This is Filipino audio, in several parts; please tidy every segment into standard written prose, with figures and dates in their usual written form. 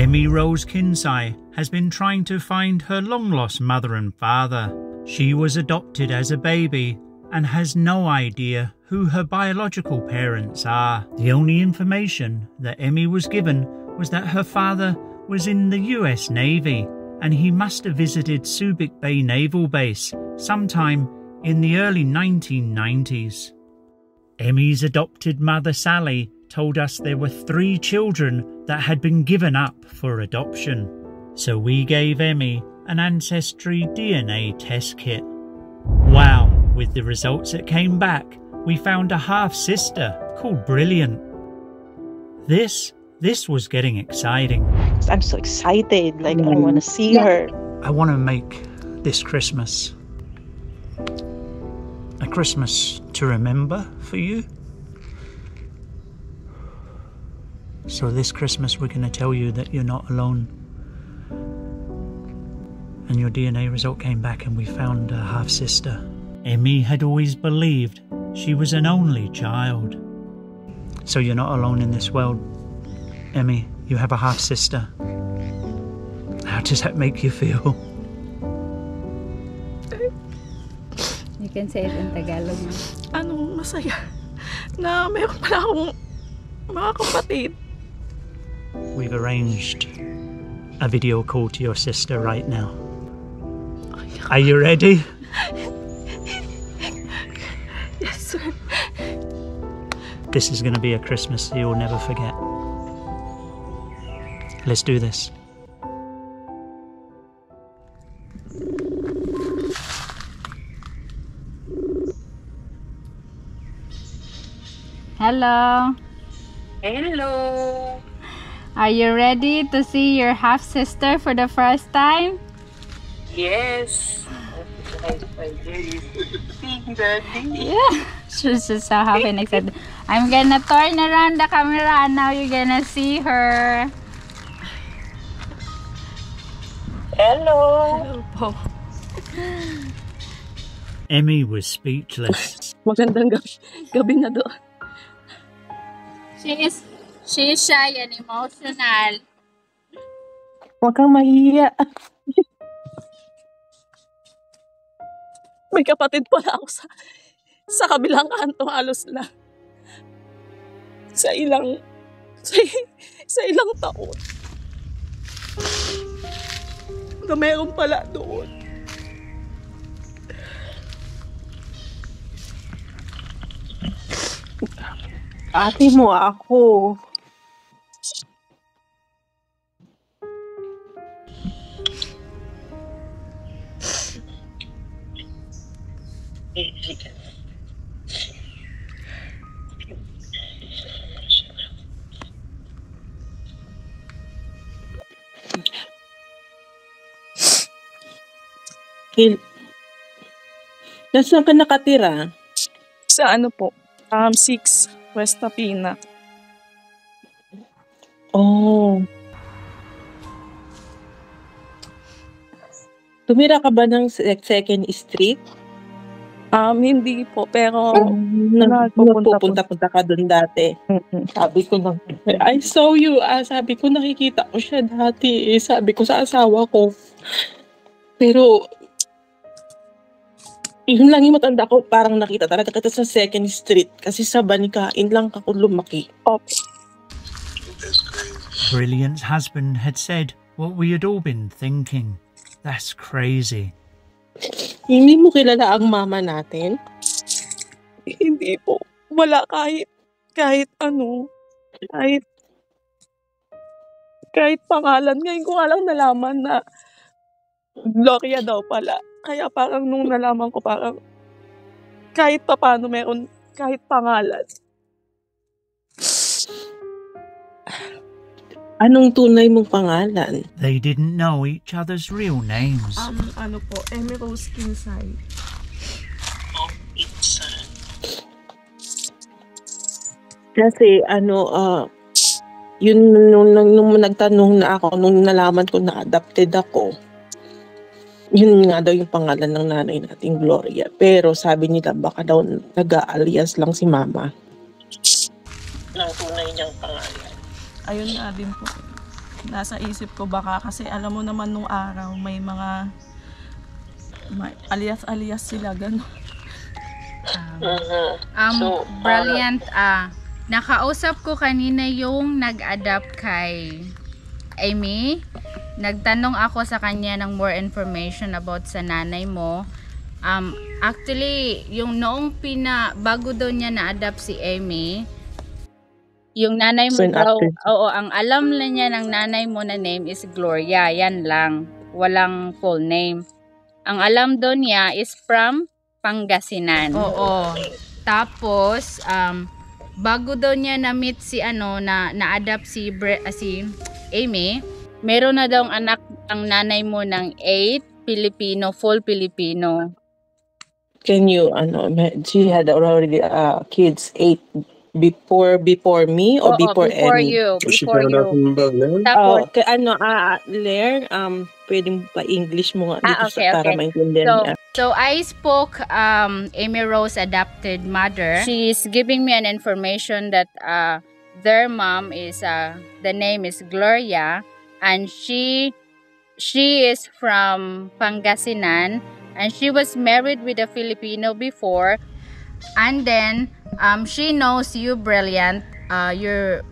Emmy Rose Kinsey has been trying to find her long-lost mother and father. She was adopted as a baby and has no idea who her biological parents are. The only information that Emmy was given was that her father was in the US Navy and he must have visited Subic Bay Naval Base sometime in the early 1990s. Emmy's adopted mother Sally told us there were 3 children that had been given up for adoption. So we gave Emmy an Ancestry DNA test kit. Wow, with the results that came back, we found a half-sister called Brilliant. This was getting exciting. I'm so excited, like I want to see her. I want to make this Christmas a Christmas to remember for you. So this Christmas we're going to tell you that you're not alone. And your DNA result came back and we found a half-sister. Emmy had always believed she was an only child. So you're not alone in this world. Emmy, you have a half-sister. How does that make you feel? You can say it in Tagalog. Masaya na meron pala akong mga kapatid. We've arranged a video call to your sister right now. Are you ready? Yes, sir. This is going to be a Christmas you'll never forget. Let's do this. Hello. Hello. Are you ready to see your half-sister for the first time? Yes. Yeah. She's just so happy and excited. I'm gonna turn around the camera and now you're gonna see her. Hello. Hello po. Emmy was speechless. Magandang gabi na doon. She's shy and emotional. Huwag kang mahiya. May kapatid pala ako sa kabilang kanto, halos na sa ilang taon na meron pala doon. Ate mo ako. Nasaan ka nakatira? Sa ano po? 6 West Tapina. Oh. Tumira ka ba ng Second Street? Hindi po, pero Nagpupunta ka doon dati. Sabi ko lang, I saw you. Sabi ko, nakikita ko siya dati. Sabi ko sa asawa ko. Pero, yun lang yung matanda ko, parang nakita talaga kita sa Second Street. Kasi sa Banikain lang ako lumaki. Brilliant's husband had said what we had all been thinking. That's crazy. Hindi mo kilala ang mama natin? hindi po. Wala kahit ano. Kahit pangalan. Ngayon ko nga lang nalaman na Gloria daw pala. Kaya parang nung nalaman ko, parang kahit pa paano meron, kahit pangalan. Anong tunay mong pangalan? They didn't know each other's real names. Ano po, Emmy Rose Kinsey. Kasi yun nung nagtanong na ako, nung nalaman ko na adopted ako, yun nga daw yung pangalan ng nanay nating Gloria. Pero sabi nila baka daw nag-alias lang si mama. Ng tunay niyang pangalan. Ayun nga din po. nasa isip ko baka kasi alam mo naman nung araw may mga alias-alias sila gano'n. So, Brilliant. Nakausap ko kanina yung nag-adapt kay Amy. Nagtanong ako sa kanya ng more information about sa nanay mo. Actually, yung noong bago daw niya na-adapt si Amy, yung nanay mo daw, ang alam na niya ng nanay mo na name is Gloria. Yan lang. Walang full name. Ang alam daw niya is from Pangasinan. Oo. Tapos, bago daw niya na-meet si na-adapt si Amy, meron na daw anak ang nanay mo ng 8 Filipino, full Filipino. Can you, she had already kids 8 before me or before Emmy? Before you. Tapos, Lair, pwedeng pa-English mo nga dito okay. para maintindihan niya. So I spoke Amy Rose adopted mother. She's giving me an information that their mom is the name is Gloria, and she is from Pangasinan, and she was married with a Filipino before, and then she knows you, Brilliant. Your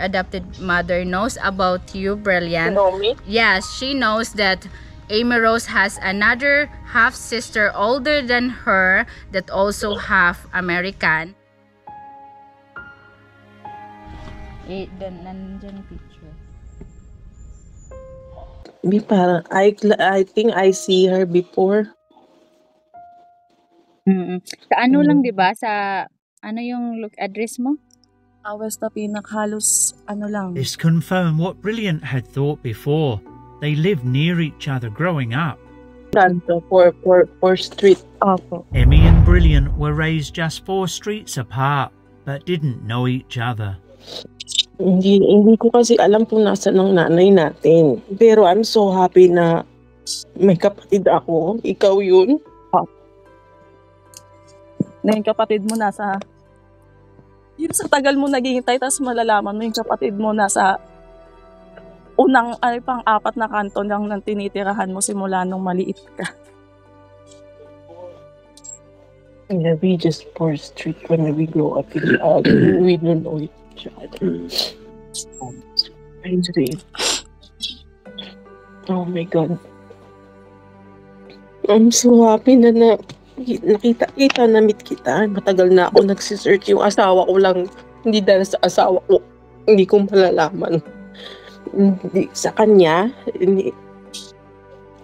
adopted mother knows about you, Brilliant. You know me? Yes, she knows that Amy Rose has another half sister older than her that also half American. Nandyan picture. Parang, I think I see her before. Sa ano lang, di ba? Sa ano yung address mo? West Tapinak, halos lang. This confirmed what Brilliant had thought before. They lived near each other growing up. For street. Opo. Emmy and Brilliant were raised just 4 streets apart, but didn't know each other. Hindi ko kasi alam kung nasa ng nanay natin. Pero I'm so happy na may kapatid ako. Ikaw yun. Na yung kapatid mo nasa... Yun sa tagal mo naghihintay, tapos malalaman mo yung kapatid mo nasa unang, pang-4 na kanto lang nang tinitirahan mo simula nung maliit ka. Yeah, we just for street when we grow up each other. We don't know each other. Oh my God. I'm so happy na nakita na meet kita. Matagal na ako nagsisearch. Yung asawa ko lang, hindi dahil sa asawa ko, hindi ko malalaman. Hindi sa kanya,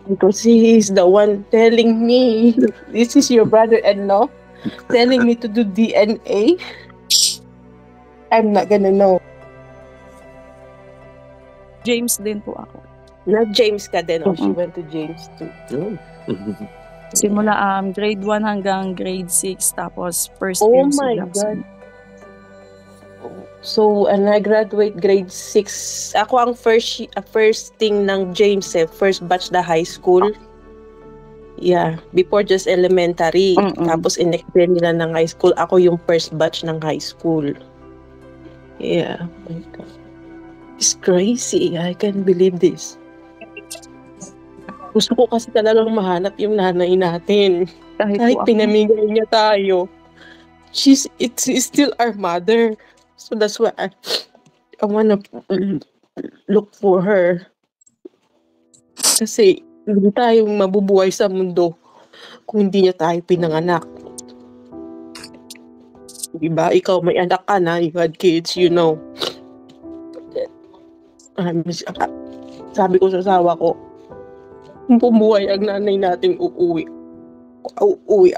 because he is the one telling me, this is your brother-in-law, telling me to do DNA. I'm not gonna know. James din po ako. Na James ka din. She went to James too. Simula grade 1 hanggang grade 6, tapos first Oh year my sa God. So, I graduate grade 6. Ako ang first thing ng James, first batch na high school. Yeah, before just elementary. Tapos in-extend nila ng high school. Ako yung first batch ng high school. Yeah, oh my God. It's crazy. I can't believe this. Gusto ko kasi talagang mahanap yung nanay natin. Kahit pinamigay niya tayo. It's still our mother. So that's why I wanna look for her. Kasi hindi tayo mabubuhay sa mundo kung hindi niya tayo pinanganak. Diba? Ikaw may anak ka na, you had kids, you know. Sabi ko sa asawa ko, kung bumuhay ang nanay natin, uuwi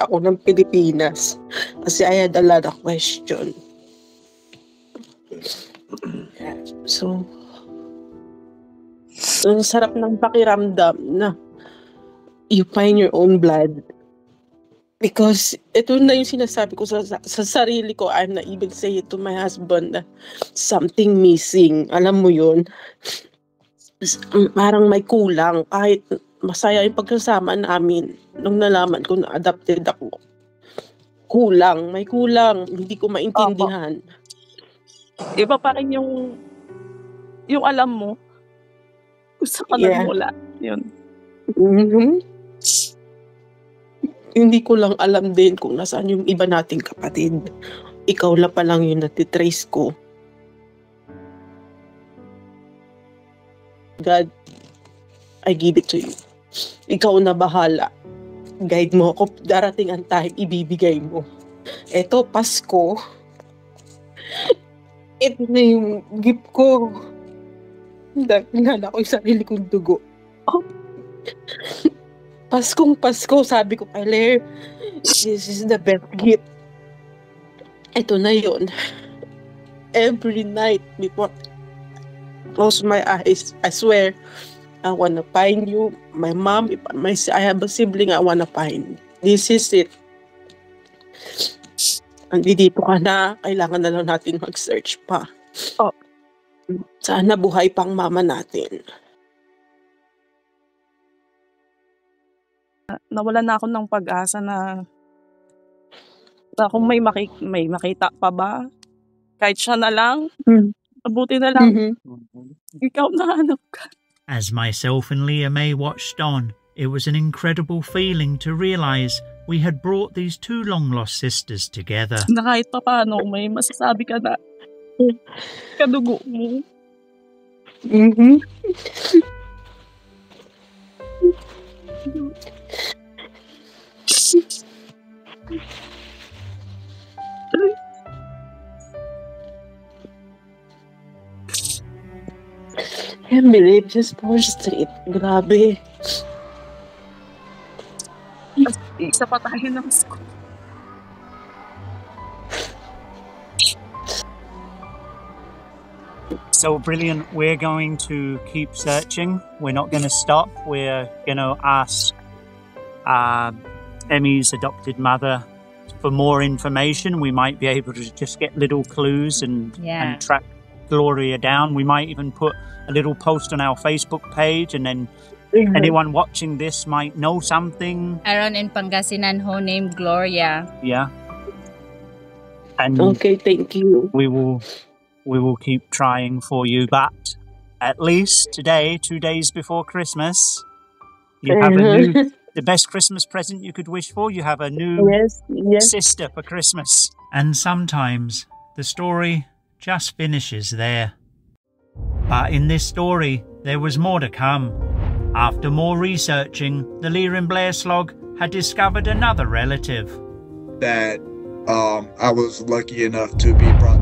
ako ng Pilipinas. Kasi I had a lot of questions. So, ang sarap ng pakiramdam na you find your own blood. Because ito na yung sinasabi ko sa sarili ko. I'm not even say it to my husband na something missing. Alam mo yun? Parang may kulang. Kahit masaya yung pagkasama namin nung nalaman ko na adopted ako. May kulang. Hindi ko maintindihan. Iba pa rin yung alam mo Gusto ko Yeah. nagmula. Yun. Mhm. Hindi ko lang alam din kung nasaan yung iba nating kapatid. Ikaw lang pa lang yung natitrace ko. God, I give it to you. Ikaw na bahala. Guide mo ako. Darating ang time, ibibigay mo. Eto, Pasko. Ito na yung gift ko. Dahil nala ko yung sarili kong dugo. Oh. Paskong Pasko, sabi ko kay Lair, this is the best gift. Ito na yun. Every night before I close my eyes, I swear, I wanna find you. My mom, if I have a sibling, I wanna find. This is it. Andito ka na, kailangan na lang natin mag-search pa. Oh. Sana buhay pang mama natin. Nawalan na ako ng pag-asa na kung may makita pa ba. Kahit siya na lang, mabuti na lang. Ikaw na hanap ka. As myself and Leah May watched on, it was an incredible feeling to realise we had brought these two long-lost sisters together. Na kahit pa paano, may masasabi ka na kadugo mo. Mhm. Can't believe this poor street. Grabe. Isa pa tayo ng school. So brilliant. We're going to keep searching. We're not going to stop. We're going to ask Emmy's adopted mother for more information. We might be able to just get little clues and track Gloria down. We might even put a little post on our Facebook page, and then anyone watching this might know something. Aaron in Pangasinan ho named Gloria. Yeah. And Okay, thank you. we will keep trying for you, but at least today, 2 days before Christmas, you have the best Christmas present you could wish for. You have a new Yes. sister for Christmas. And sometimes the story just finishes there. But in this story, there was more to come. After more researching, the Leah and Blair Slog had discovered another relative. That I was lucky enough to be brought